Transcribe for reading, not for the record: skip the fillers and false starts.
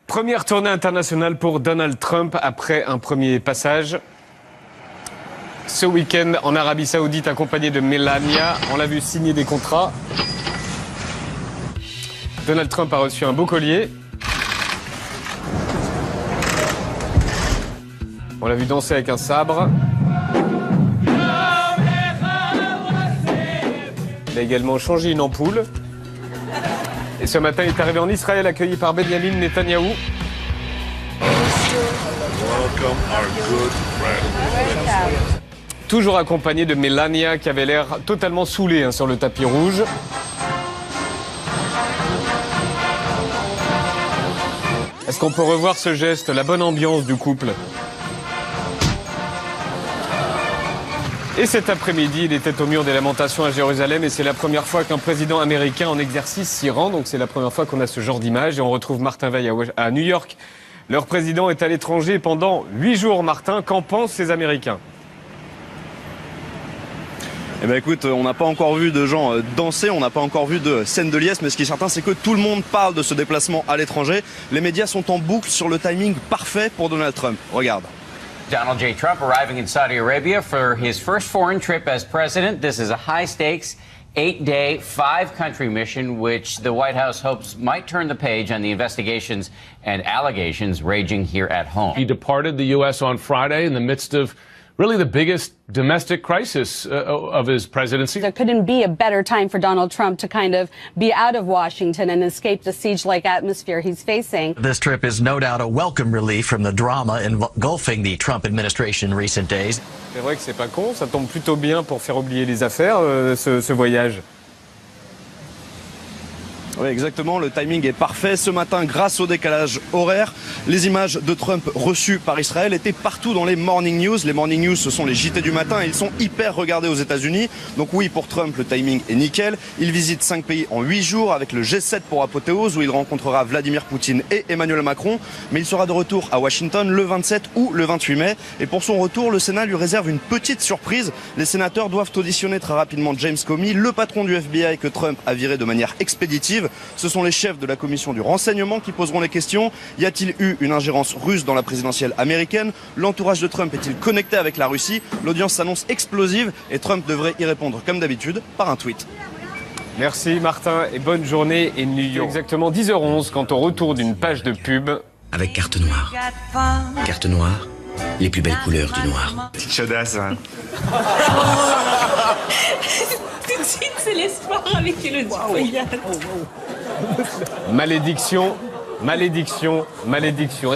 Première tournée internationale pour Donald Trump après un premier passage. Ce week-end en Arabie Saoudite accompagné de Melania. On l'a vu signer des contrats. Donald Trump a reçu un beau collier. On l'a vu danser avec un sabre. Il a également changé une ampoule. Et ce matin, il est arrivé en Israël accueilli par Benjamin Netanyahou. Toujours accompagné de Melania qui avait l'air totalement saoulée sur le tapis rouge. Est-ce qu'on peut revoir ce geste, la bonne ambiance du couple? Et cet après-midi, il était au mur des lamentations à Jérusalem et c'est la première fois qu'un président américain en exercice s'y rend. Donc c'est la première fois qu'on a ce genre d'image et on retrouve Martin Veil à New York. Leur président est à l'étranger pendant 8 jours. Martin, qu'en pensent ces Américains? Eh ben écoute, on n'a pas encore vu de gens danser, on n'a pas encore vu de scène de liesse, mais ce qui est certain, c'est que tout le monde parle de ce déplacement à l'étranger. Les médias sont en boucle sur le timing parfait pour Donald Trump. Regarde. Donald J. Trump arriving in Saudi Arabia for his first foreign trip as president. This is a high-stakes, 8-day, 5-country mission, which the White House hopes might turn the page on the investigations and allegations raging here at home. He departed the U.S. on Friday in the midst of really the biggest domestic crisis of his presidency. There couldn't be a better time for Donald Trump to kind of be out of Washington and escape the siege-like atmosphere he's facing. This trip is no doubt a welcome relief from the drama engulfing the Trump administration in recent days. C'est vrai que c'est pas con, ça tombe plutôt bien pour faire oublier les affaires, ce voyage. Oui, exactement, le timing est parfait. Ce matin, grâce au décalage horaire, les images de Trump reçues par Israël étaient partout dans les Morning News. Les Morning News, ce sont les JT du matin et ils sont hyper regardés aux États-Unis. Donc oui, pour Trump, le timing est nickel. Il visite 5 pays en 8 jours avec le G7 pour apothéose où il rencontrera Vladimir Poutine et Emmanuel Macron. Mais il sera de retour à Washington le 27 ou le 28 mai. Et pour son retour, le Sénat lui réserve une petite surprise. Les sénateurs doivent auditionner très rapidement James Comey, le patron du FBI que Trump a viré de manière expéditive. Ce sont les chefs de la commission du renseignement qui poseront les questions. Y a-t-il eu une ingérence russe dans la présidentielle américaine? L'entourage de Trump est-il connecté avec la Russie? L'audience s'annonce explosive et Trump devrait y répondre comme d'habitude par un tweet. Merci Martin et bonne journée et New York. Exactement 10h11 quand au retour d'une page de pub. Avec carte noire. Carte noire, les plus belles couleurs du noir. Petite chaudasse, hein. Tout de suite, c'est l'espoir avec le voyage. Malédiction, malédiction, malédiction.